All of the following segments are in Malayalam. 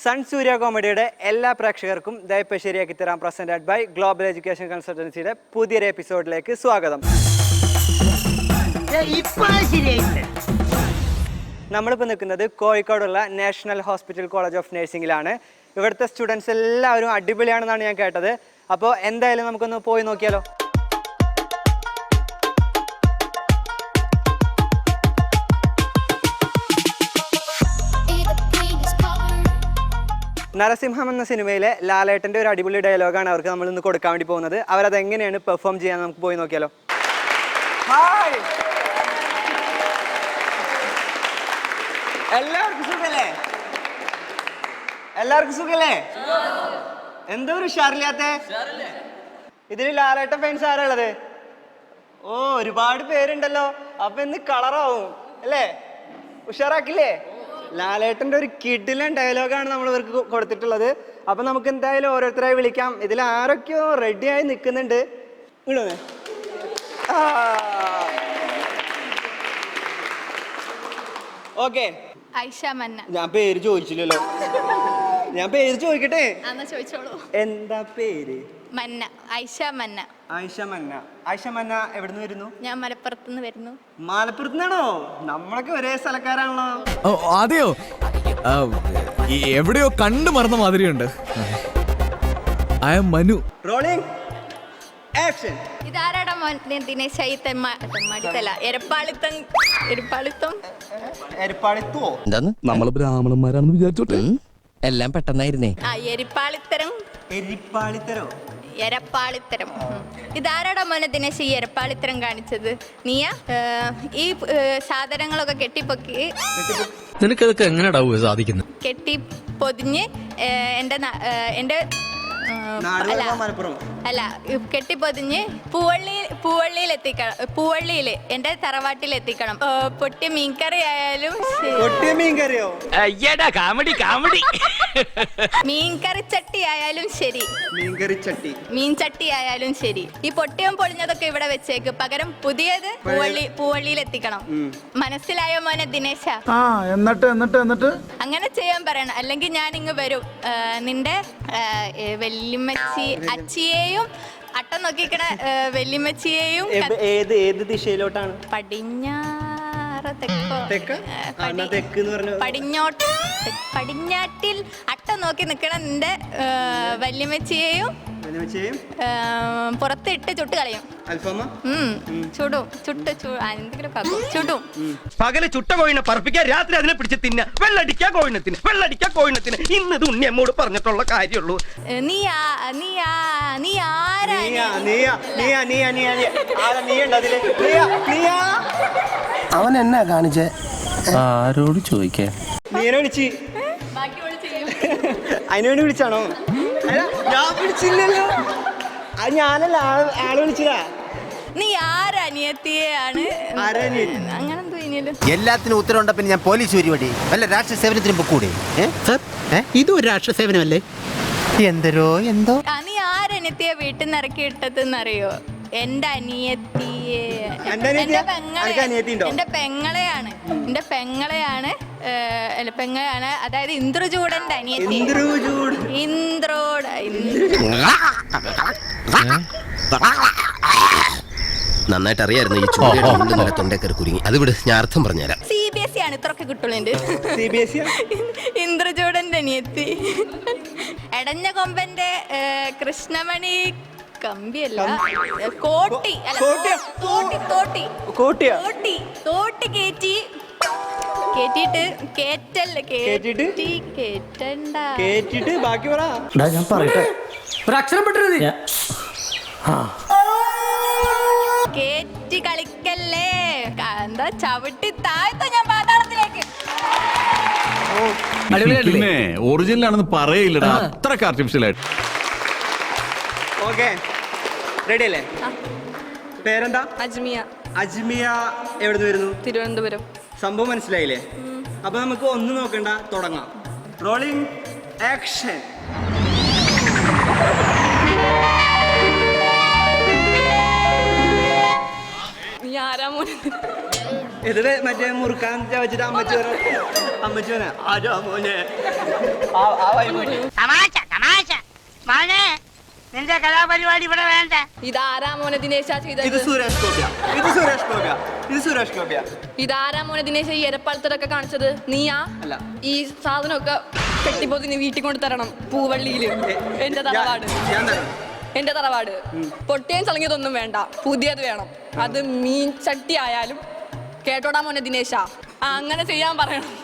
സൺ സൂര്യ കോമഡിയുടെ എല്ലാ പ്രേക്ഷകർക്കും ദയപ്പ് ശരിയാക്കി തരാൻ പ്രസന്റഡ് ബൈ ഗ്ലോബൽ എഡ്യൂക്കേഷൻ കൺസൾട്ടൻസിയുടെ പുതിയൊരു എപ്പിസോഡിലേക്ക് സ്വാഗതം. നമ്മളിപ്പോൾ നിൽക്കുന്നത് കോഴിക്കോടുള്ള നാഷണൽ ഹോസ്പിറ്റൽ കോളേജ് ഓഫ് നഴ്സിംഗിലാണ്. ഇവിടുത്തെ സ്റ്റുഡൻസ് എല്ലാവരും അടിപൊളിയാണെന്നാണ് ഞാൻ കേട്ടത്. അപ്പോൾ എന്തായാലും നമുക്കൊന്ന് പോയി നോക്കിയാലോ. നരസിംഹം എന്ന സിനിമയിലെ ലാലേട്ടൻ്റെ ഒരു അടിപൊളി ഡയലോഗാണ് അവർക്ക് നമ്മൾ ഇന്ന് കൊടുക്കാൻ വേണ്ടി പോകുന്നത്. അവരത് എങ്ങനെയാണ് പെർഫോം ചെയ്യാൻ നമുക്ക് പോയി നോക്കിയാലോ. ഹായ്, എല്ലാവർക്കും സുഖല്ലേ? എല്ലാവർക്കും സുഖല്ലേ? എന്തോ ഒരു ഉഷാറില്ലാത്ത ഇതിൽ ലാലേട്ടൻ ഫാൻസ് ആരാ ഉള്ളത്? ഓ, ഒരുപാട് പേരുണ്ടല്ലോ. അപ്പൊ ഇന്ന് കളറാവും അല്ലേ? ഉഷാറാക്കില്ലേ? ലാലേട്ടൻ്റെ ഒരു കിടിലൻ ഡയലോഗാണ് നമ്മൾ ഇവർക്ക് കൊടുത്തിട്ടുള്ളത്. അപ്പം നമുക്ക് എന്തായാലും ഓരോരുത്തരായി വിളിക്കാം. ഇതിൽ ആരൊക്കെയോ റെഡിയായി നിൽക്കുന്നുണ്ട്. ഓക്കെ, ഞാൻ പേര് ചോദിച്ചില്ലല്ലോ. ഞാൻ പേര് ചോദിക്കട്ടെ? എന്താ പേര്? മന്ന. ഐഷ മന്ന. ഐഷ മന്ന. ഐഷ മന്ന എവിടുന്ന് വരുന്നു? ഞാൻ മലപ്പുറത്തുനിന്ന് വരുന്നു. മലപ്പുറത്തുനിന്നാണോ? നമ്മളൊക്കെ ഒരേ സ്ഥലക്കാരാണല്ലോ. അതെയോ? എവിടെയോ കണ്ടു മറന്ന മാതിരിയുണ്ട്. I am Manu. Rolling action. ഇതാരാടാ ദിനേശ്? നമ്മള് ബ്രാഹ്മണന്മാരാണെന്ന് വിചാരിച്ചോട്ടെ. എല്ലാം പെട്ടെന്നായിരുന്നേ. എരപ്പാളിത്തരം. ഇതാരാടാ മോനെ ദിനേശ് ഈ എരപ്പാളിത്തരം കാണിച്ചത്? നീയാ? ഈ സാധനങ്ങളൊക്കെ കെട്ടിപ്പൊക്കി നിനക്കതൊക്കെ എങ്ങനെയാ സാധിക്കുന്നത്? കെട്ടി പൊതിഞ്ഞ് എന്റെ അല്ല കെട്ടിപ്പൊതിഞ്ഞ് പൂവള്ളിയിൽ എത്തിക്കണം. പൂവള്ളിയിൽ എന്റെ തറവാട്ടിൽ എത്തിക്കണം. പൊട്ടിയ മീൻകറി ആയാലും മീൻകറി ചട്ടി ആയാലും ശരി, മീൻ ചട്ടി ആയാലും ശരി. ഈ പൊട്ടിയും പൊളിഞ്ഞതൊക്കെ ഇവിടെ വെച്ചേക്ക്. പകരം പുതിയത് പൂവള്ളിയിൽ എത്തിക്കണം. മനസ്സിലായോ മോനെ ദിനേശ? എന്നിട്ട് അങ്ങനെ ചെയ്യാൻ പറയണം, അല്ലെങ്കിൽ ഞാൻ ഇങ്ങ് വരും. നിന്റെ വല്യമ്മച്ചി അച്ചിയെയും അട്ടം നോക്കിക്കണ വല്യമ്മച്ചിയെയും. ഏത് ദിശയിലോട്ടാണ്? പടിഞ്ഞാട്ടിൽ അട്ടം നോക്കി നിക്കണ നിന്റെ വല്യമ്മച്ചിയെയും പുറത്തിട്ട് ചുട്ട് കളയും. ചുടും. പകല് ചുട്ട കോഴിനെ പറപ്പിക്കാൻ, രാത്രി അതിനെ പിടിച്ച് തിന്ന. വെള്ളടിക്കാ കോഴിനത്തിന് ഇന്ന് ഇത് ഉണ്ണിയമ്മോട് പറഞ്ഞിട്ടുള്ള കാര്യമുള്ളൂ. അവൻ എന്നാ കാണിച്ചേ? ആരോട് ചോദിക്കാൻ? അതിനുവേണ്ടി വിളിച്ചാണോ? ഞാൻ വിളിച്ചില്ലല്ലോ. അത് ഞാനല്ല, ആള് വിളിച്ചതാ. നീ ആരനിയത്തിയാണ്? അങ്ങനെന്തോ ഇനിയല്ലോ. എല്ലാത്തിനും ഉത്തരവുണ്ട. പിന്നെ ഞാൻ പോലീസ് പരിപാടി വല്ല രാഷ്ട്രീയ സേവനത്തിനും പൊക്കൂടെ? ഇതും ഒരു രാഷ്ട്രീയ സേവനമല്ലേ? എന്തോ നീ ആരനിയത്തിയെ വീട്ടിൽ നിന്ന് ഇറക്കി ഇട്ടതെന്നറിയോ? എന്റെ അനിയത്തിയെ, എന്റെ പെങ്ങളെയാണ് അതായത് ഇന്ദ്രചൂടന്റെ അനിയത്തി. നന്നായിട്ട് അറിയായിരുന്നു ഈ ചൂട് തൊണ്ടേക്കറി കുരുങ്ങി. അത് വിട്, ഞാൻ അർത്ഥം പറഞ്ഞുതരാം. CBSE ആണ്, ഇത്രയൊക്കെ കിട്ടുള്ളൂ. ഇന്ദ്രചൂടന്റെ അനിയത്തി. എടഞ്ഞ കൊമ്പന്റെ കൃഷ്ണമണി കമ്പിയല്ല, തോട്ടി കേറ്റിട്ട് ബാക്കി പറ. ഞാൻ പറയട്ടെ, ഒരക്ഷരം പെട്ടത് കേറ്റി കളിക്കല്ലേ. എന്താ ചവിട്ടി താഴ്ത്തോ ഞാൻ പാതാളത്തിലേക്ക്. പിന്നെ ഒറിജിനൽ ആണെന്ന് പറയില്ലടാ, അത്രക്ക് ആർട്ടിഫിഷ്യൽ ആയിട്ട്. ഓക്കെ, റെഡി അല്ലേ? പേരെന്താ? അജ്മിയ. എവിടുന്ന് വരുന്നു? തിരുവനന്തപുരം. സംഭവം മനസ്സിലായില്ലേ? അപ്പൊ നമുക്ക് ഒന്നും നോക്കണ്ട, തുടങ്ങാം. Rolling action. നീ ആരാ മോനെ? ഇത് മറ്റേ മുറുക്കാൻ വെച്ചിട്ട് അമ്മച്ചി അമ്മച്ചി മോനെ ആരാ മോനെ ആ വൈബ് തമാശ തമാശ മോനെ നിന്റെ കലാപരിപാടി ഇവിടെ വേണ്ട. ഇതാരാ മോനെ ദിനേശ ചെയ്തത്? ഇത് സുരേഷ് ഗോപിയ ഇത് സുരേഷ് ഗോപിയ ഇത് സുരേഷ് ഗോപിയ ഇതാരാ മോനെ ദിനേശ ഈ എരപ്പാളത്തിലൊക്കെ കാണിച്ചത്? നീയാ? അല്ല. ഈ സാധനമൊക്കെ കെട്ടിപ്പോതി നീ വീട്ടിൽ കൊണ്ട് തരണം. പൂവള്ളിയില് എന്റെ തറവാട്, ഞാൻ തരാം. എന്റെ തറവാട്. പൊട്ടിയും ചളങ്ങിയതൊന്നും വേണ്ട, പുതിയത് വേണം. അത് മീൻ ചട്ടി ആയാലും കേട്ടോടാ മോനെ ദിനേശ. അങ്ങനെ ചെയ്യാൻ പറയണം.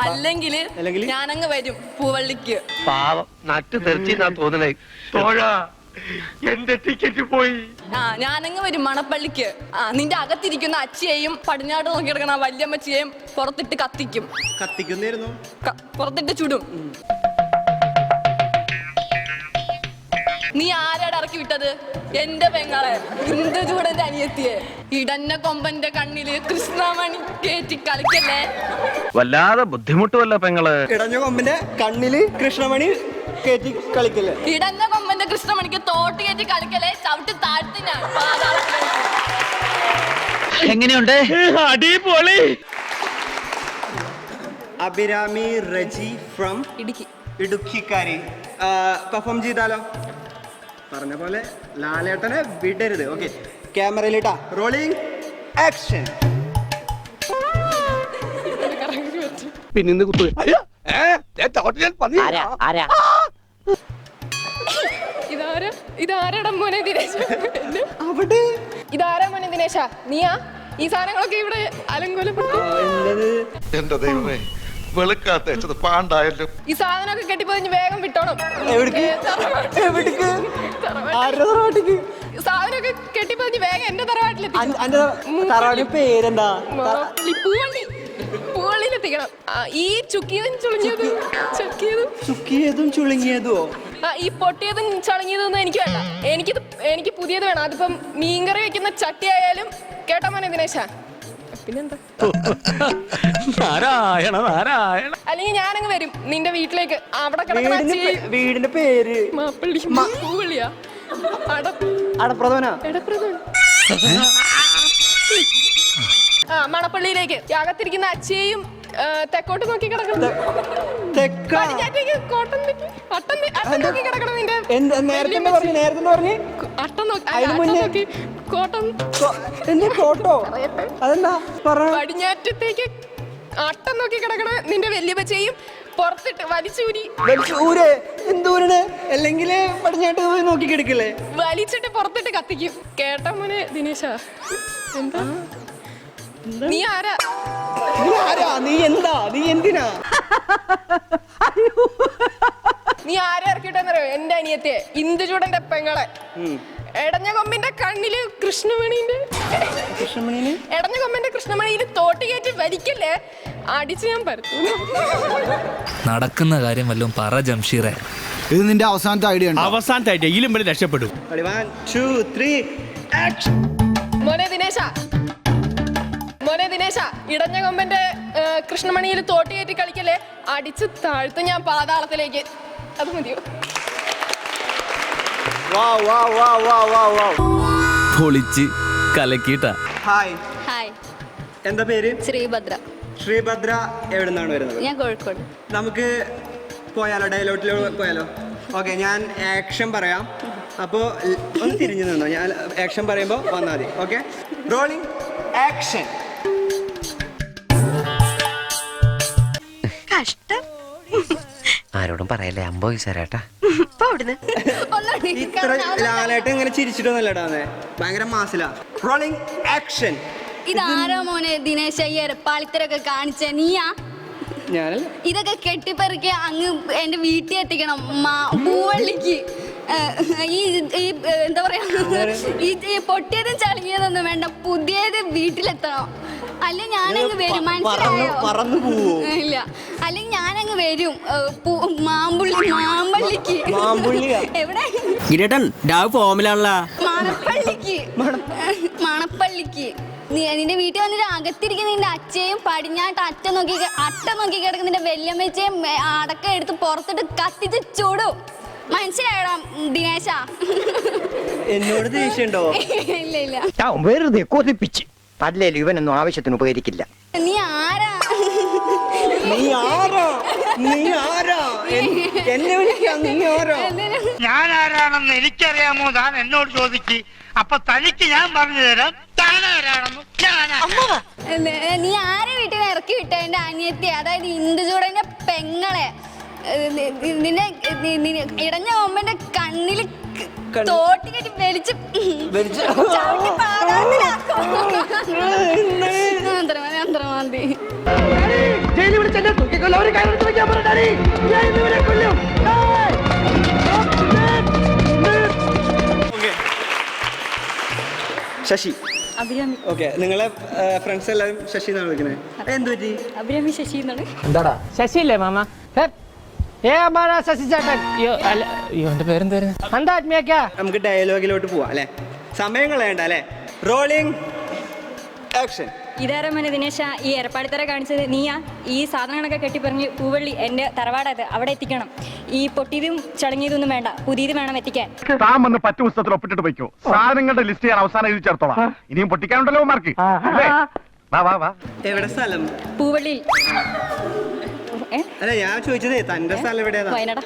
അല്ലെങ്കിൽ ഞാനങ്ങ് വരും പൂവള്ളിക്ക്. പാവം നട്ട് തെറിച്ചാ തോന്നണേ. തോഴാ എന്റെ ടിക്കറ്റ് പോയി. ഞാനങ്ങ് വരും മണപ്പള്ളിക്ക്. നിന്റെ അകത്തിരിക്കുന്ന അച്ചിയെയും പടിഞ്ഞാട്ട് നോക്കി കിടക്കണ വല്യമ്മച്ചിയെയും പുറത്തിട്ട് കത്തിക്കും. കത്തിക്കുന്നായിരുന്നു പുറത്തിട്ട് ചുടും. നീ ആരാടെ ഇറക്കി വിട്ടത്? എന്റെ പെങ്ങളെ, ഇന്ദുചൂടന്റെ അനിയത്തിയെ. ഇടഞ്ഞ കൊമ്പന്റെ കണ്ണില് കൃഷ്ണമണി കേറ്റി കളിക്കല്ലേ. വല്ലാതെ ബുദ്ധിമുട്ടുമല്ല പെങ്ങള്. ഇടഞ്ഞ കൊമ്പിന്റെ കണ്ണില് കൃഷ്ണമണി കേറ്റി കളിക്കല്ലേ. ഇടഞ്ഞ കൊമ്പന്റെ കൃഷ്ണമണിക്ക് തോട്ട് കയറ്റി കളിക്കല്ലേ. ചവിട്ടി താഴ്ത്തി ഞാൻ എങ്ങനെയുണ്ട്? അടിപൊളി. അഭിരാമി റജി ഫ്രം ഇടുക്കി. ഇടുക്കിക്കാരി പെർഫോം ചെയ്താലോ? പറഞ്ഞ പോലെ ലാലേട്ടനെ വിടരുത്. ഓക്കെ, ക്യാമറയിലിട്ടാ. Rolling action. പിന്നെ കുത്തു. ഇതാരാ മോനെ ദിനേശ? അവിടെ ഇതാരാ മോനെ ദിനേശ? നീയാ ഈ സാധനങ്ങളൊക്കെ ഇവിടെ അലങ്കോലപ്പെട്ടു? എന്റെ ദൈവമേ, വെളുക്കാത്ത പാണ്ടായല്ലോ. ഈ സാധനമൊക്കെ കെട്ടിപ്പോയി വേഗം വിട്ടോണം. സാധനമൊക്കെ കെട്ടിപ്പോയി വേഗം എന്റെ തറവാട്ടിലെത്തി. പേരെന്താ? പൂവള്ളിയിലെത്തിക്കണം. ഈ ചുക്കിയതും ചുളുങ്ങിയതോ? ഈ പൊട്ടിയതും ചളങ്ങിയതൊന്നും എനിക്ക് വേണ്ട. എനിക്ക് പുതിയത് വേണം. അതിപ്പം മീൻകറി വെക്കുന്ന ചട്ടി ആയാലും കേട്ടോ മോനെ ദിനേശ. പിന്നെന്താ? നാരായണ നാരായണ. അല്ലെങ്കിൽ ഞാനങ്ങ് വരും നിന്റെ വീട്ടിലേക്ക്. അവിടെ കിടക്കുന്ന വീടിന്റെ പേര് മാപ്പള്ളി. പൂവള്ളിയാ? അടപ്രധാന. മണപ്പള്ളിയിലേക്ക്. അകത്തിരിക്കുന്ന അച്ഛയും തെക്കോട്ട് നോക്കി കിടക്കണം. പടിഞ്ഞാറ്റത്തേക്ക് അട്ടം നോക്കി കിടക്കണ നിന്റെ വല്യപ്പച്ചയും പുറത്തിട്ട് വലിച്ചൂരി. അല്ലെങ്കിൽ പടിഞ്ഞാട്ട് പോയി നോക്കി കിടക്കില്ലേ? വലിച്ചിട്ട് പുറത്തിട്ട് കത്തിക്കും. കേട്ടോ മോനെ ദിനേശ? എന്താ നീ ആരാ? നീ എന്താ? നീ എന്തിനാ? നീ ആരെ ഇറക്കിട്ടെന്നറിയോ? എന്റെ അനിയത്തിയെ, ഇന്ദുചൂടന്റെ പെങ്ങളെ. എടഞ്ഞ കൊമ്പിന്റെ കണ്ണില് കൃഷ്ണമണിന്റെ എടഞ്ഞ കൊമ്പിന്റെ കൃഷ്ണമണിയിൽ തോട്ട് കയറ്റി വലിക്കല്ലേ. അടിച്ച് ഞാൻ പരത്തു. നടക്കുന്ന കാര്യം വല്ലതും പറ ജംഷീറെ. ഇത് നിന്റെ അവസാനത്തെ ഐഡിയ. അവസാനത്തെ ഐഡിയ ഇതിലും വരെ രക്ഷപ്പെടും. 1 2 3 ആക്ഷൻ. മോനെ ദിനേശ, ഇടഞ്ഞ കൊമ്പന്റെ കൃഷ്ണമണിയിൽ തോട്ട് കയറ്റി കളിക്കല്ലേ. അടിച്ച് താഴ്ത്തു ഞാൻ പാതാളത്തിലേക്ക്. അത് മതിയോ? പൊളിച്ച് കലക്കിട്ട. Hi, hi. എന്താ പേര്? ശ്രീഭദ്ര. ശ്രീഭദ്ര എവിടെ നിന്നാണ് വരുന്നത്? ഞാൻ കോഴിക്കോട്. നമുക്ക് പോയാലോ? ഡയലോഗിൽ പോയാലോ? ഓക്കെ, ഞാൻ ആക്ഷൻ പറയാം. അപ്പോൾ ഒന്ന് തിരിഞ്ഞു നിന്നോ. ഞാൻ ആക്ഷൻ പറയുമ്പോൾ വന്നാൽ മതി. Okay, rolling action. കഷ്ടം. ആരോടും പറയല്ലേ, അമ്പോയിച്ചേരാട്ടാ. ഇത്ര ലാലായിട്ട് ഇങ്ങനെ ചിരിച്ചിട്ടൊന്നുമല്ലടാ, ഭയങ്കര മാസിലാ. Rolling action. ഇതാരോ മോനെ ദിനേശ ഈ എരപ്പാളിത്തരൊക്കെ കാണിച്ച നീയാ? ഞാനല്ല. ഇതൊക്കെ കെട്ടിപ്പെറുക്കി അങ്ങ് എന്റെ വീട്ടിൽ എത്തിക്കണം. പൂവള്ളിക്ക്. ഈ എന്താ പറയാ, ഈ പൊട്ടിയതും ചളിയതൊന്നും വേണ്ട, പുതിയത് വീട്ടിലെത്തണം. അല്ലെ ഞാനങ്ങ് വരും. മനസ്സിലായോ? ഇല്ല, അല്ലെങ്കിൽ ഞാനങ്ങ് വരും മാമ്പള്ളിക്ക്. എവിടെ? മണപ്പള്ളിക്ക്. നിന്റെ വീട്ടിൽ വന്നിട്ട് അകത്തിരിക്കുന്ന നിന്റെ അച്ഛയും പടിഞ്ഞാട്ട് അട്ട നോക്കി കിടക്കുന്ന നിന്റെ വല്യമ്മച്ചയും അടക്കം എടുത്ത് പുറത്തിട്ട് കത്തിച്ച് ചൂടും. മനസ്സിലായടാ ദിനേശ? എന്നോട് ദേഷ്യണ്ടോ? ഇല്ല ഇല്ല. വെറുതെ കൊതിപ്പിച്ച്. അല്ലേലും ഇവനൊന്നും ആവശ്യത്തിന് ഉപകരിക്കില്ല. നീ ആരാ? നീ ആരാ എന്നെ വിളിക്കാം, നീ ആരാ? ഞാൻ ആരാണെന്ന് എനിക്കറിയാമോ താൻ എന്നോട് ചോദിക്ക്. അപ്പൊ തനിക്ക് ഞാൻ പറഞ്ഞു തരാം താൻ ആരാണെന്ന്. നീ ആരെ വീട്ടിൽ നിന്ന് ഇറക്കി വിട്ട എന്റെ അനിയത്തി, അതായത് ഇന്ദുചൂടന്റെ പെങ്ങളെ? നിന്നെ ഇടഞ്ഞ കൊമ്പന്റെ കണ്ണില് തോട്ടി കെട്ടി വലിച്ച് ചവിട്ടി പാതാളത്തിലാക്കും. മന്ത്രമാന്തി. ശശി. അഭിരാമി. ഓക്കെ, നിങ്ങളെ ഫ്രണ്ട്സ് എല്ലാവരും ശശി എന്നാണ് വിളിക്കുന്നത്. എന്ത് പറ്റി? അഭിരാമി ശശി എന്നാണ്. എന്താടാ ശശിയില്ലേ മാമ? ശശി ചേട്ടൻ. എന്റെ പേരെന്തായിരുന്നു? എന്താ ആത്മീയക്കാ? നമുക്ക് ഡയലോഗിലോട്ട് പോവാം അല്ലെ, സമയം കളയണ്ട അല്ലെ. Rolling action. ഇതാരാ മോനെ ദിനേശ ഈ ഏർപ്പാടിത്തറ കാണിച്ചത് നീയാ? ഈ സാധനങ്ങളൊക്കെ കെട്ടിപ്പറഞ്ഞ് പൂവള്ളി എന്റെ തറവാടത് അവിടെ എത്തിക്കണം. ഈ പൊട്ടിയതും ചടങ്ങിയതൊന്നും വേണ്ട, പുതിയത് വേണം എത്തിക്കാൻ. താൻ വന്ന് പറ്റു പുസ്തകത്തിൽ ഒപ്പിട്ടിട്ട് പോയിക്കോ. സാധനങ്ങളുടെ ലിസ്റ്റ് ഞാൻ അവസാനം എഴുതി ചേർത്തോളാം. ഇനിയും പൊട്ടിക്കാനുണ്ടല്ലോ മാർക്ക്. വാ വാ വാ. എവിടെ സ്ഥലം? പൂവള്ളിയിൽ. അല്ല, ഞാൻ ചോദിച്ചതേ തന്റെ സ്ഥലം എവിടെയാ? വയനാടാ.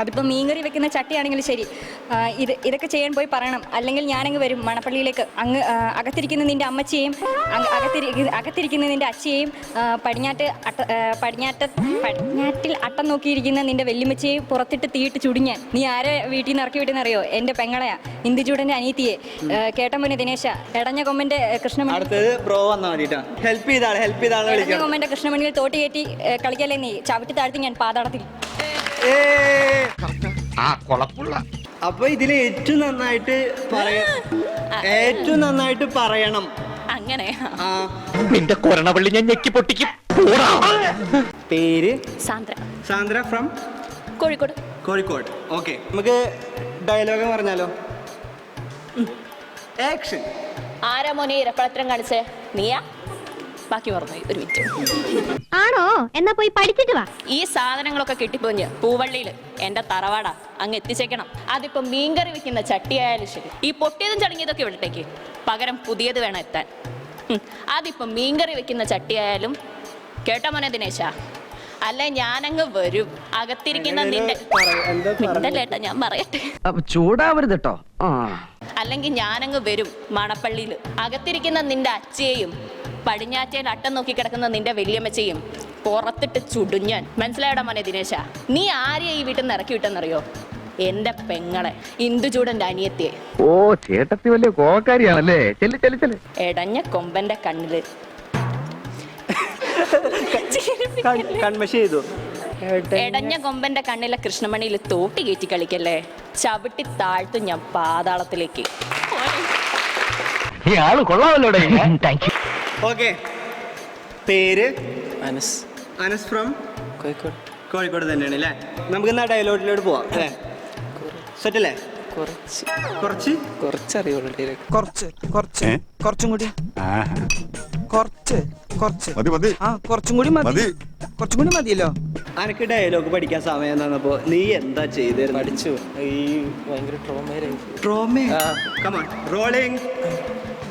അതിപ്പോ മീൻകറി വെക്കുന്ന ചട്ടിയാണെങ്കിലും ശരി, ഇതൊക്കെ ചെയ്യാൻ പോയി പറയണം. അല്ലെങ്കിൽ ഞാനങ്ങ് വരും മണപ്പള്ളിയിലേക്ക്. അങ്ങ് അകത്തിരിക്കുന്ന നിന്റെ അമ്മച്ചിയെയും അകത്തിരിക്കുന്ന നിന്റെ അച്ഛയെയും പടിഞ്ഞാറ്റിൽ അട്ടം നോക്കിയിരിക്കുന്ന നിന്റെ വെല്ലുമ്മച്ചിയെയും പുറത്തിട്ട് തീയിട്ട് ചുടിഞ്ഞാൻ. നീ ആരെ വീട്ടിൽ നിന്ന് ഇറക്കി വിട്ടെന്നറിയോ? എന്റെ പെങ്ങളെയാ, ഇന്ദുചൂടന്റെ അനിയത്തിയെ. കേട്ടോ മോനെ ദിനേശ, എടഞ്ഞ കൊമ്പന്റെ കൃഷ്ണമണി. എടഞ്ഞ കൊമ്പന്റെ കൃഷ്ണമണിയിൽ തോട്ടി കയറ്റി കളിക്കല്ലേ നീ? ചവിട്ടി താഴ്ത്തി ഞാൻ പാതാളത്തിൽ. അപ്പൊ ഇതില് ഏറ്റവും നന്നായിട്ട് പറയണം. അങ്ങനെ നിന്റെ കൊരണവള്ളി ഞാൻ ഞെക്കി പൊട്ടിക്കും. പേര്? സാന്ദ്ര. സാന്ദ്ര ഫ്രം കോഴിക്കോട്. കോഴിക്കോട്. ഓക്കെ, നമുക്ക് ഡയലോഗ് പറഞ്ഞാലോ? ആക്ഷൻ. ആരാ മോനെ ഇരപ്പളത്തരം കാണിച്ചേ? നീയാ? ബാക്കി പറഞ്ഞു. ഒരു മിനിറ്റ്. ആണോ? എന്നാ പോയി പഠിച്ചിട്ട് വാ. ഈ സാധനങ്ങളൊക്കെ കെട്ടിപ്പോഞ്ഞ് പൂവള്ളിയിൽ എന്റെ തറവാടാ, അങ്ങ് എത്തിച്ചേക്കണം. അതിപ്പോ മീൻകറി വെക്കുന്ന ചട്ടിയായാലും ശരി, ഈ പൊട്ടിയതും ചടങ്ങിയതൊക്കെ ഇവിടത്തേക്ക് പകരം പുതിയത് വേണം എത്താൻ. അതിപ്പോ മീൻകറി വെക്കുന്ന ചട്ടിയായാലും. കേട്ടോ മോനെ ദിനേശ, അല്ലെ ഞാനങ്ങ് വരും. അകത്തിരിക്കുന്ന നിന്റെ മിണ്ടല്ലേട്ടാ, ഞാൻ പറയട്ടെ. ചൂടാവരുത് കേട്ടോ. അല്ലെങ്കിൽ ഞാനങ്ങ് വരും മണപ്പള്ളിയിൽ. അകത്തിരിക്കുന്ന നിന്റെ അച്ഛയെയും പടിഞ്ഞാറ്റയിൽ അട്ടം നോക്കി കിടക്കുന്ന നിന്റെ വലിയമ്മച്ചയും പുറത്തിട്ട് ചുടുഞ്ഞാൻ. മനസ്സിലായടാ മോനെ ദിനേശ? നീ ആരെയാ ഈ വീട്ടിൽ നിന്ന് ഇറക്കി വിട്ടെന്നറിയോ? എന്റെ പെങ്ങളെ, ഇന്ദുചൂടന്റെ അനിയത്തിയെ. ഓ, ചേട്ടത്തി വലിയ കോക്കാരിയാണല്ലേ. എടഞ്ഞ കൊമ്പന്റെ കണ്ണില് കൺമശി ചെയ്തു. എടഞ്ഞ കൊമ്പന്റെ കണ്ണിലെ കൃഷ്ണമണിയിൽ തോട്ടി കയറ്റി കളിക്കല്ലേ. ചവിട്ടി താഴ്ത്തും ഞാൻ പാതാളത്തിലേക്ക്. ഈ ആള് കൊള്ളാമല്ലോടെ. ഓക്കെ, പേര്? അനസ്. അനസ് ഫ്രം കോഴിക്കോട്. കോഴിക്കോട് തന്നെയാണ് അല്ലേ. നമുക്ക് എന്നാ ഡയലോഗിലോട്ട് പോവാം അല്ലേ? സെറ്റ് അല്ലേ? കുറച്ചറിയുള്ളൂ. കുറച്ചും കൂടി കുറച്ചും കൂടി മതിയല്ലോ. അനക്ക് ഡയലോഗ് പഠിക്കാൻ സമയം തന്നപ്പോ നീ എന്താ ചെയ്തിരുന്നു? പഠിച്ചു. ഈ ഭയങ്കര ട്രോമ. Come on, rolling.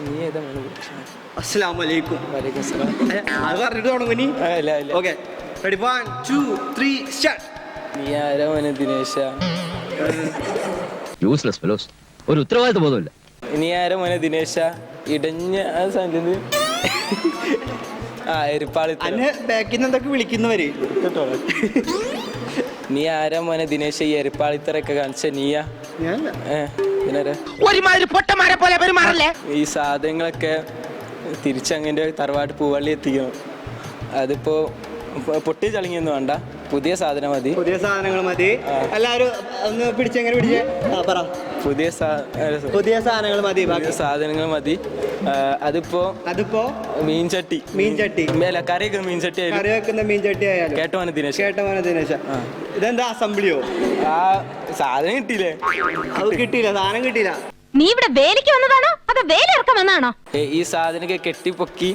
നീ ഏതാ? അസ്സലാമലൈക്കും. അത് പറഞ്ഞിട്ട് തുടങ്ങും നീ. Okay, ready? 1 2 3 സ്റ്റാർട്ട്. നീ ആരാ മോനെ ദിനേശ? യൂസ്ലെസ് ഫെലോസ്, ഒരു ഉത്തരവാദിത്വ ബോധമില്ല. നീ ആരാ മോനെ ദിനേശ? ഇടഞ്ഞ സാധനം. അന്നെ ബാക്കിൽ നിന്ന് എന്തൊക്കെ വിളിക്കുന്നവര്. നീ ആരാ മോനെ ദിനേശ? ഈ എരിപ്പാളിത്തറൊക്കെ കാണിച്ച നീയാ? ഒരുമാതിരി പൊട്ടന്മാരെ പോലെ പെരുമാറല്ലേ. ഈ സാധനങ്ങളൊക്കെ തിരിച്ചങ്ങനെ തറവാട്ട് പൂവള്ളി എത്തിക്കണം. അതിപ്പോ പൊട്ടി ചളിങ്ങിയൊന്നും വേണ്ട, പുതിയ സാധനം മതി. പുതിയ സാധനങ്ങൾ മതി. എല്ലാരും ഒന്ന് പിടിച്ചെങ്ങനെ പിടിച്ചേ? പറ. പുതിയ സാധനങ്ങൾ മതി. സാധനങ്ങൾ മതി. അതിപ്പോ മീൻചട്ടി. കറി വെക്കുന്ന മീൻചട്ടി ആയാലും. കേട്ടോ ദിനേശ? ഇതെന്താ അസംബ്ലിയോ? ആ സാധനം കിട്ടിയില്ലേ? അത് കിട്ടിയില്ല, സാധനം കിട്ടിയില്ല. നീ ഇവിടെ വേലയ്ക്ക് വന്നതാണോ അതോ വേല ഇറക്കാൻ വന്നതാണോ? ഈ സാധനമൊക്കെ കെട്ടി പൊക്കി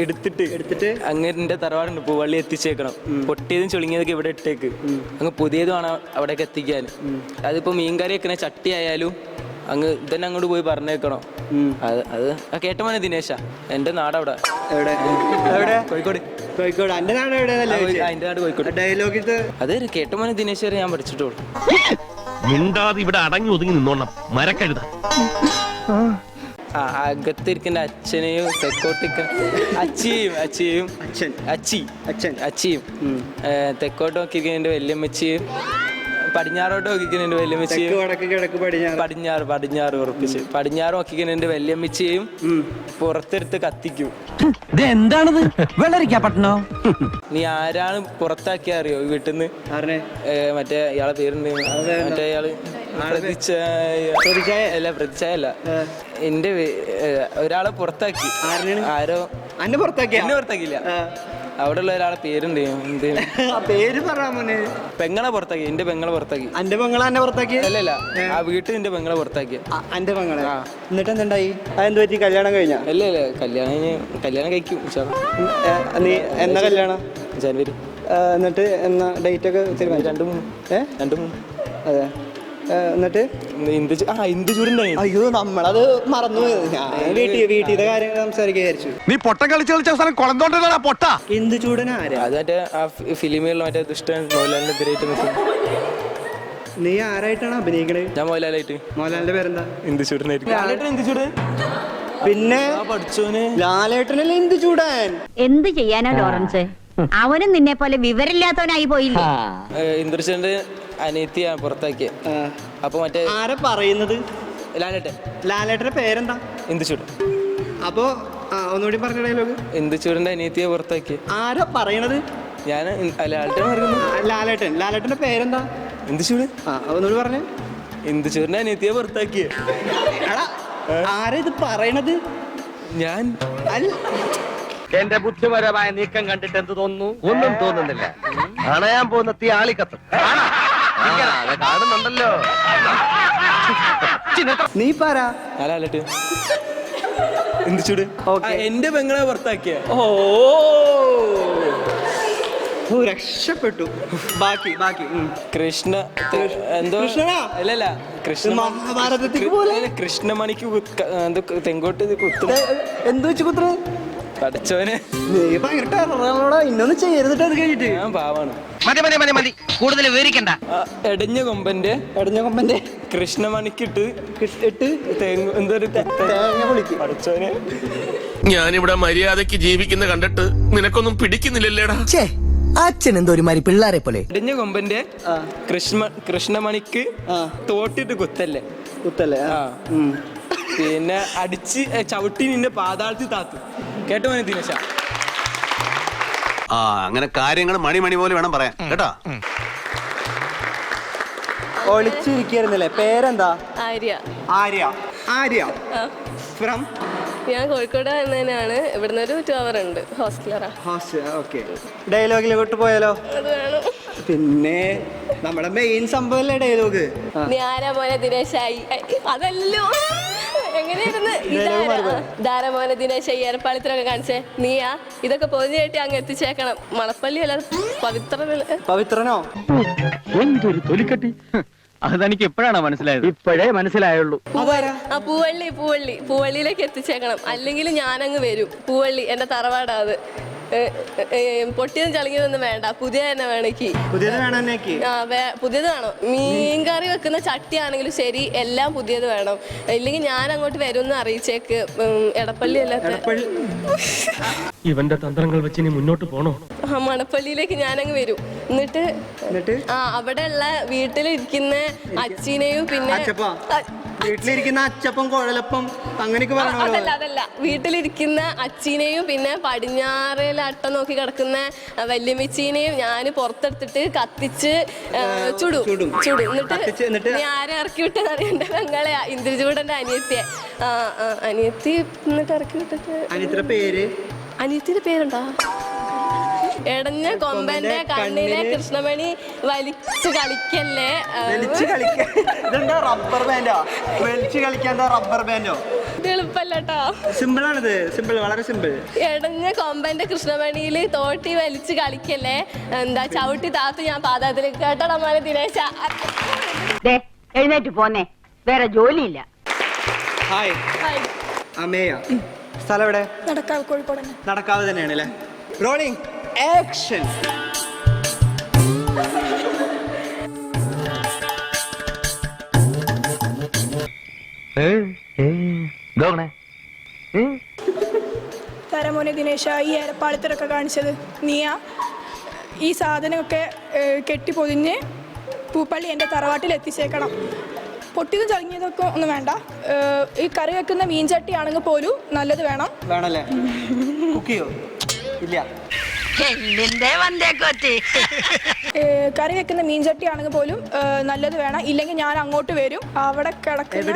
എടുത്തിട്ട് അങ്ങനെ തറവാടുണ്ട് പൂവള്ളി എത്തിച്ചേക്കണം. പൊട്ടിയതും ചുളുങ്ങിയതൊക്കെ ഇവിടെ ഇട്ടേക്ക്. അങ്ങ് പുതിയതും ആണ് അവിടേക്ക് എത്തിക്കാൻ. അതിപ്പോ മീൻകറി വെക്കണ ചട്ടി ആയാലും അങ്ങ് ഇതന്നെ അങ്ങോട്ട് പോയി പറഞ്ഞേക്കണം. അത് കേട്ട മോനെ ദിനേശ, എന്റെ നാടവിടെ. എവിടെ? കോഴിക്കോട്. കോഴിക്കോട്. എന്റെ നാട് എവിടെയാണല്ലേ അതിന്റെ നാട് കോഴിക്കോട്. ഡയലോഗ് ഇത് അത് കേട്ടുമോനെ ദിനേശ് വരെ ഞാൻ പഠിച്ചിട്ടുള്ളൂ. മിണ്ടാതെ ഇവിടെ അടങ്ങി ഒതുങ്ങി നിന്നോണം മരക്കഴുത. അകത്തിരിക്കുന്ന അച്ഛനെയും തെക്കോട്ടിരിക്കുന്ന അച്ചിയും തെക്കോട്ട് നോക്കിയിരിക്കുന്ന എന്റെ വല്യമ്മച്ചിയും പടിഞ്ഞാറോട്ട് നോക്കിക്കുന്ന എന്റെ വല്യമ്മച്ചിയും പടിഞ്ഞാറ് ഉറപ്പിച്ച് പടിഞ്ഞാറ് നോക്കിക്കുന്ന എന്റെ വല്യമ്മച്ചിയും പുറത്തെടുത്ത് കത്തിക്കും. എന്താണത് വെള്ളരിക്കാ പട്ടണോ? നീ ആരാണ് പുറത്താക്കിയ അറിയോ വീട്ടിൽ നിന്ന്? മറ്റേ ഇയാളെ പേരുണ്ട്, മറ്റേ ഇയാള് പ്രതിച്ഛായല്ല എന്റെ ഒരാളെ പുറത്താക്കി. ആരോ എന്നെ പുറത്താക്കിയില്ല. അവിടെ ഉള്ള ഒരാളെ പേരുണ്ട്, പേര് പറയാമോനെ. പെങ്ങളെ പുറത്താക്കി, എന്റെ പെങ്ങളെ പുറത്താക്കി. എന്റെ പെങ്ങളെ എന്നെ പുറത്താക്കി? അല്ലല്ല, ആ വീട്ടിൽ എന്റെ പെങ്ങളെ പുറത്താക്കി. എന്റെ പെങ്ങളെ? എന്നിട്ട് എന്തുണ്ടായി? അതെന്ത് പറ്റി? കല്യാണം കഴിഞ്ഞ? അല്ല കല്യാണം കഴിക്കും. നീ എന്നാ കല്യാണം? ജനുവരി. എന്നിട്ട് എന്നാ ഡേറ്റ് ഒക്കെ തീരുമാനിച്ചു? 2-3. അതെ. എന്നിട്ട് ഇന്ദുചൂടിന്റെ അയ്യോ നമ്മളത് മറന്നു. ഞാൻ വീട്ടിലെ കാര്യങ്ങൾ സംസാരിക്കാൻ വിചാരിച്ചു. നീ പൊട്ടം കളിച്ച് അവസാനം കുളന്തോണ്ടാ പൊട്ട. ഇന്ദുചൂടൻ ആരാ? അത് മറ്റേ ആ ഫിലിമുകളിൽ മറ്റേ ദുഷ്ടൻ മോഹൻലാലിന്റെ എതിരായിട്ട് നിൽക്കുന്നു. നീ ആരായിട്ടാണ് അഭിനയിക്കണേ? ഞാൻ മോഹൻലാലായിട്ട്. മോഹൻലാലിന്റെ പേരെന്താ? ഇന്ദുചൂടനായിരിക്കും. പിന്നെ പഠിച്ചോന് ലാലേട്ടനല്ലേ ഇന്ദുചൂടൻ? എന്ത് ചെയ്യാനാ ലോറൻസ്? അവനും നിന്നെ പോലെ വിവരമില്ലാത്തവനായി പോയില്ലേ? ഇന്ദ്രചൂടന്റെ അനിയത്തിയാ പുറത്താക്കിയ. അപ്പൊ മറ്റേ ആരാ പറയുന്നത്? ലാലേട്ടന്റെ പേരെന്താ? ഇന്ദുചൂടൻ. അപ്പൊ ഒന്നുകൂടി പറഞ്ഞ ഡയലോഗ്. ഇന്ദുചൂടന്റെ അനിയത്തിയെ പുറത്താക്കിയ. ആരാ പറയണത്? ഞാൻ ലാലേട്ടന്റെ പേരെന്താ? ഇന്ദുചൂടൻ. ഒന്നുകൂടി പറഞ്ഞേ. ഇന്ദുചൂടന്റെ അനിയത്തിയെ പുറത്താക്കിയ. ആരാ ഇത് പറയണത്? ഞാൻ. എന്റെ ബുദ്ധിപരമായ നീക്കം കണ്ടിട്ട് എന്ത് തോന്നുന്നു? ഒന്നും തോന്നുന്നില്ല. അണയാൻ പോകുന്ന തീ ആളിക്കത്തും കാണുന്നുണ്ടല്ലോ. നീ പാരാ? ഇന്ദുചൂടൻ. എന്റെ പെങ്ങളെ പുറത്താക്കിയ. രക്ഷപ്പെട്ടു. ബാക്കി കൃഷ്ണ എന്തോ അല്ലല്ല മഹാഭാരതത്തിൽ പോലെ കൃഷ്ണമണിക്ക് തെങ്കോട്ട് കുത്തും. എന്ത് വെച്ച് കുത്ര? പഠിച്ചോനെ നീ ഭയങ്കര ടെററോടാ. ഇന്നൊന്നും ചെയ്തിട്ട് അത് കഴിഞ്ഞിട്ട്. ഞാൻ പാവാണ്. മതി കൂടുതൽ വിവരിക്കണ്ട. എടഞ്ഞ കൊമ്പന്റെ കൃഷ്ണമണിക്കിട്ട് എന്തൊരു തേങ്ങ പൊളിക്ക്. പഠിച്ചോനെ ഞാനിവിടെ മര്യാദക്ക് ജീവിക്കുന്ന കണ്ടിട്ട് നിനക്കൊന്നും പിടിക്കുന്നില്ലല്ലേടാ. അച്ഛൻ എന്തോ ഒരു മാതിരി പിള്ളേരെ പോലെ. എടഞ്ഞ കൊമ്പന്റെ കൃഷ്ണമണിക്ക് തോട്ടിട്ട് കുത്തല്ലേ? പിന്നെ അടിച്ച് ചവിട്ടി നിന്നെ പാതാളത്തിൽ താത്തു. കേട്ടോ മോനെ ദിനേശ? അങ്ങനെ കാര്യങ്ങൾ മണി പോലെ വേണം പറയാൻ കേട്ടോ. ഒളിച്ചിരിക്കുന്നല്ലേ? പേരെന്താ? ആര്യ. ഫ്രം? ഞാൻ കോഴിക്കോട് തന്നെയാണ്. ഇവിടുന്ന് ഒരു 2 hour ഉണ്ട്. ഹോസ്റ്റലറാ. ഡയലോഗിലോട്ട് പോയാലോ? അത് വേണം. പിന്നെ നമ്മുടെ മെയിൻ സംഭവല്ലേ ഡയലോഗ്. നീ ആരാ മോനെ ദിനേശായി? അതല്ലോ എങ്ങനെയായിരുന്നു? ധാരമോനെ ദിനേശ ഏർപ്പാളിത്തരൊക്കെ കാണിച്ചേ നീയാ? ഇതൊക്കെ പൊതിഞ്ഞു കെട്ടി അങ്ങ് എത്തിച്ചേക്കണം. മണപ്പള്ളി അല്ലാതെ പവിത്രനോ? എന്തൊരു തൊലിക്കട്ടി. അതെനിക്ക് എപ്പോഴാണ് മനസ്സിലായത്? ഇപ്പോഴേ മനസ്സിലായുള്ളൂ. പൂവള്ളിയിലേക്ക് എത്തിച്ചേക്കണം. അല്ലെങ്കിൽ ഞാനങ്ങ് വരും. പൂവള്ളി എന്റെ തറവാടാ. അത് പൊട്ടിയതും ചളിങ്ങിയതൊന്നും വേണ്ട. പുതിയ തന്നെ വേണേക്ക്. പുതിയത് വേണം. മീൻകറി വെക്കുന്ന ചട്ടി ആണെങ്കിലും ശരി, എല്ലാം പുതിയത് വേണം. ഇല്ലെങ്കിൽ ഞാൻ അങ്ങോട്ട് വരുമെന്ന് അറിയിച്ചേക്ക്. എടപ്പള്ളി അല്ലാത്ത ഇവന്റെ തന്ത്രങ്ങൾ വെച്ച് ഇനി മുന്നോട്ട് പോണോ? മണപ്പള്ളിയിലേക്ക് ഞാനങ്ങ് വരും. എന്നിട്ട് അവിടെയുള്ള വീട്ടിലിരിക്കുന്ന അച്ഛനെയും പിന്നെ വീട്ടിലിരിക്കുന്ന അച്ചപ്പം കുഴലപ്പം അങ്ങനെയൊക്കെ അതല്ല വീട്ടിലിരിക്കുന്ന അച്ഛനെയും പിന്നെ പടിഞ്ഞാറേലെ അട്ട നോക്കി കിടക്കുന്ന വല്യമ്മച്ചീനെയും ഞാൻ പുറത്തെടുത്തിട്ട് കത്തിച്ച് ചുടും. എന്നിട്ട് നീ ആരെ ഇറക്കി വിട്ടെന്ന് അറിയണ്ട? പെങ്ങളെ ഇന്ദ്രചൂടന്റെ അനിയത്തിയെ. അനിയത്തി എന്നിട്ട് ഇറക്കി വിട്ടിട്ട്. അനിയത്തിന്റെ പേരുണ്ടോ? എടഞ്ഞ കൊമ്പന്റെ കണ്ണിലെ കൃഷ്ണമണി വലിച്ചു കളിക്കല്ലേ. റബ്ബർ ബാൻഡോ? വലിച്ചു കളിക്കാൻ റബ്ബർ ബാൻഡോ? എളുപ്പല്ലോ. സിമ്പിൾ ആണിത്. വളരെ സിമ്പിൾ. എടഞ്ഞ കൊമ്പന്റെ കൃഷ്ണമണിയിൽ തോട്ടി വലിച്ചു കളിക്കല്ലേ. എന്താ ചവിട്ടി താത്ത് ഞാൻ പാദത്തിലേക്ക് കേട്ടോടാ മോനെ ദിനേശ. എഴുന്നേറ്റ് പോന്നെ, വേറെ ജോലിയില്ല. ഹായ് അമേയ. സ്ഥലം എവിടെ? നടക്കാവ്, കോഴിക്കോട്. നടക്കാവ് തന്നെയാണ് അല്ലേ? റോളിംഗ്. ആക്ഷൻ. തരമോനെ ദിനേശ, ഈ ഏരപ്പാളിത്തരൊക്കെ കാണിച്ചത് നീയാ? ഈ സാധനമൊക്കെ കെട്ടിപ്പൊതിഞ്ഞ് പൂപ്പള്ളി എൻ്റെ തറവാട്ടിൽ എത്തിച്ചേക്കണം. പൊട്ടിയതും ചളിങ്ങിയതൊക്കെ ഒന്നും വേണ്ട. ഈ കറി വെക്കുന്ന മീൻചട്ടി ആണെങ്കിൽ പോലും നല്ലത് വേണം. വേണല്ലേ? കുക്ക് ചെയ്യോ? ഇല്ല. കറി വെക്കുന്ന മീൻചട്ടി ആണെങ്കിൽ പോലും നല്ലത് വേണം. ഇല്ലെങ്കിൽ ഞാൻ അങ്ങോട്ട് വരും. അവിടെ കിടക്കുന്ന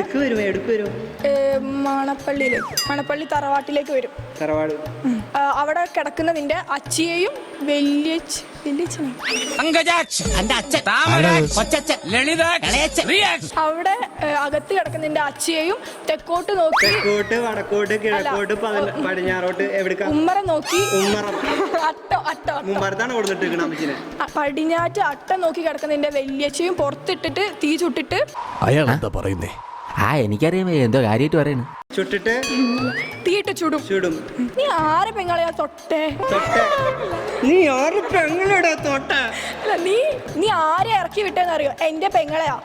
മണപ്പള്ളി തറവാട്ടിലേക്ക് വരും. അവിടെ കിടക്കുന്നതിന്റെ അച്ചിയെയും അവിടെ അകത്ത് കിടക്കുന്നതിന്റെ അച്ചിയെയും തെക്കോട്ട് നോക്കി, വടക്കോട്ട്, കിഴക്കോട്ട്, പടിഞ്ഞാറോട്ട്, ഉമ്മറ നോക്കി, പടിഞ്ഞാറ്റ് അട്ട നോക്കി കിടക്കുന്നതിന്റെ വല്യച്ചയും പുറത്തിട്ടിട്ട് തീ ചുട്ടിട്ട്. അയാൾ എന്താ പറയുന്നേ? എനിക്കറിയാം എന്തോ കാര്യമായിട്ട് പറയുന്നു. ചുട്ടിട്ട് തീയിട്ട് ചുടും. നീ ആരെ പെങ്ങളെയാ തൊട്ടേ? നീ ആരെ പെങ്ങളെടാ തൊട്ടേ? അല്ല, നീ ആരെ ഇറക്കി വിട്ടേന്നറിയോ? എന്റെ പെങ്ങളെയാ,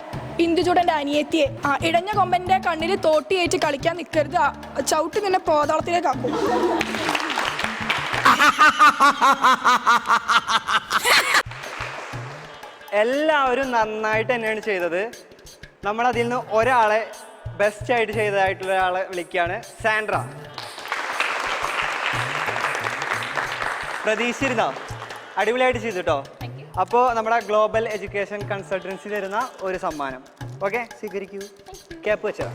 ഇന്ദുചൂടന്റെ അനിയത്തിയെ. ഇടഞ്ഞ കൊമ്പന്റെ കണ്ണിൽ തോട്ടിയേറ്റ് കളിക്കാൻ നിൽക്കരുത്. ചവിട്ടി നിന്നെ പോതാളത്തിലേക്കാക്കും. എല്ലാവരും നന്നായിട്ട് തന്നെയാണ് ചെയ്തത്. നമ്മളതിൽ നിന്ന് ഒരാളെ ബെസ്റ്റ് ആയിട്ട് ചെയ്തതായിട്ടുള്ള ഒരാളെ വിളിക്കുകയാണ്, സാൻഡ്ര. പ്രതീക്ഷിച്ചിരുന്നോ? അടിപൊളിയായിട്ട് ചെയ്തു കേട്ടോ. അപ്പോൾ നമ്മുടെ ഗ്ലോബൽ എഡ്യൂക്കേഷൻ കൺസൾട്ടൻസി തരുന്ന ഒരു സമ്മാനം. ഓക്കെ, സ്വീകരിക്കൂ. ക്യാപ്പ് വെച്ചോ.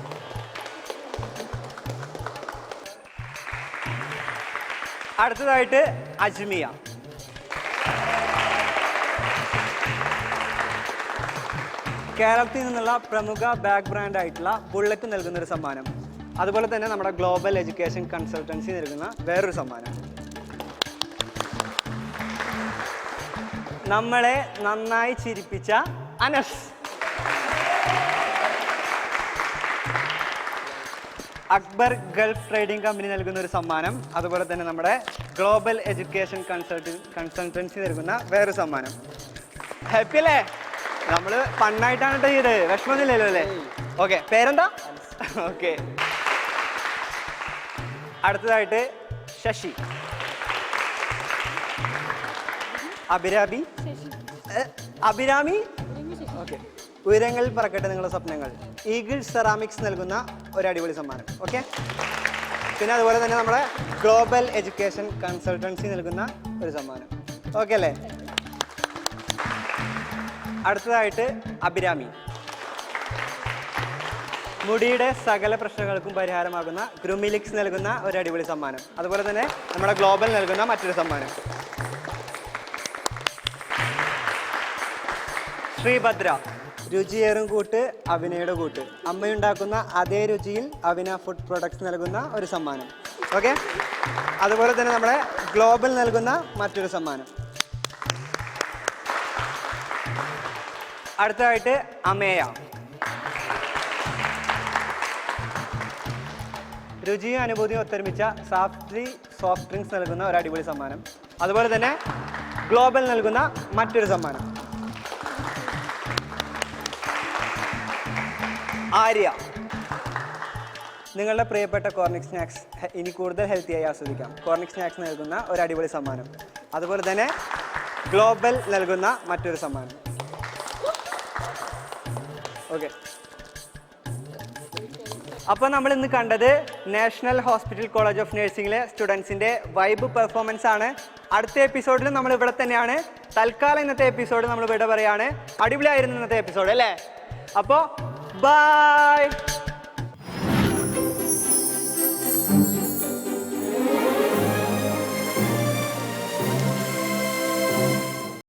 അടുത്തതായിട്ട് അജ്മിയ. കേരളത്തിൽ നിന്നുള്ള പ്രമുഖ ബാഗ് ബ്രാൻഡ് ആയിട്ടുള്ള ബുള്ളറ്റ് നൽകുന്ന ഒരു സമ്മാനം. അതുപോലെ തന്നെ നമ്മുടെ ഗ്ലോബൽ എഡ്യൂക്കേഷൻ കൺസൾട്ടൻസി നൽകുന്ന വേറൊരു സമ്മാനം. നമ്മളെ നന്നായി ചിരിപ്പിച്ച Anas. Akbar Gulf trading company നൽകുന്ന ഒരു സമ്മാനം. അതുപോലെ തന്നെ നമ്മുടെ ഗ്ലോബൽ എഡ്യൂക്കേഷൻ കൺസൾട്ടൻസി നൽകുന്ന വേറൊരു സമ്മാനം. ഹാപ്പി അല്ലേ? നമ്മൾ ഫണ്ണായിട്ടാണ് കേട്ടോ ചെയ്ത്, വിഷമമൊന്നുമില്ലല്ലോ അല്ലേ? ഓക്കെ, പേരെന്താ? ഓക്കെ. അടുത്തതായിട്ട് ശശി. അഭിരാമി. ഓക്കെ. ഉയരങ്ങളിൽ പറക്കട്ടെ നിങ്ങളുടെ സ്വപ്നങ്ങൾ. ഈഗിൾ സെറാമിക്സ് നൽകുന്ന ഒരു അടിപൊളി സമ്മാനം. ഓക്കെ. പിന്നെ അതുപോലെ തന്നെ നമ്മുടെ ഗ്ലോബൽ എഡ്യൂക്കേഷൻ കൺസൾട്ടൻസി നൽകുന്ന ഒരു സമ്മാനം. ഓക്കെ അല്ലേ? അടുത്തതായിട്ട് അഭിരാമി. മുടിയുടെ സകല പ്രശ്നങ്ങൾക്കും പരിഹാരമാകുന്ന ഗ്രൂമിലിക്സ് നൽകുന്ന ഒരു അടിപൊളി സമ്മാനം. അതുപോലെ തന്നെ നമ്മുടെ ഗ്ലോബൽ നൽകുന്ന മറ്റൊരു സമ്മാനം. ശ്രീഭദ്ര. രുചിയേറും കൂട്ട്, അഭിനയുടെ കൂട്ട്. അമ്മയുണ്ടാക്കുന്ന അതേ രുചിയിൽ അഭിന ഫുഡ് പ്രൊഡക്ട്സ് നൽകുന്ന ഒരു സമ്മാനം. ഓക്കെ. അതുപോലെ തന്നെ നമ്മുടെ ഗ്ലോബൽ നൽകുന്ന മറ്റൊരു സമ്മാനം. അടുത്തതായിട്ട് അമേയ. രുചിയും അനുഭൂതിയും ഒത്തൊരുമിച്ച സോഫ്റ്റ് ഡ്രിങ്ക്സ് നൽകുന്ന ഒരു അടിപൊളി സമ്മാനം. അതുപോലെ തന്നെ ഗ്ലോബൽ നൽകുന്ന മറ്റൊരു സമ്മാനം. ആര്യ. നിങ്ങളുടെ പ്രിയപ്പെട്ട കോർണിക് സ്നാക്സ് ഇനി കൂടുതൽ ഹെൽത്തിയായി ആസ്വദിക്കാം. കോർണിക് സ്നാക്സ് നൽകുന്ന ഒരു അടിപൊളി സമ്മാനം. അതുപോലെ തന്നെ ഗ്ലോബൽ നൽകുന്ന മറ്റൊരു സമ്മാനം. ഓക്കെ. അപ്പോൾ നമ്മൾ ഇന്ന് കണ്ടത് നാഷണൽ ഹോസ്പിറ്റൽ കോളേജ് ഓഫ് നഴ്സിംഗിലെ സ്റ്റുഡൻസിൻ്റെ വൈബ് പെർഫോമൻസ് ആണ്. അടുത്ത എപ്പിസോഡിൽ നമ്മൾ ഇവിടെ തന്നെയാണ്. തൽക്കാലം ഇന്നത്തെ എപ്പിസോഡ് നമ്മൾ ഇവിടെ പറയാണ്. അടിപൊളിയായിരുന്നു ഇന്നത്തെ എപ്പിസോഡ് അല്ലേ? അപ്പോൾ ബൈ.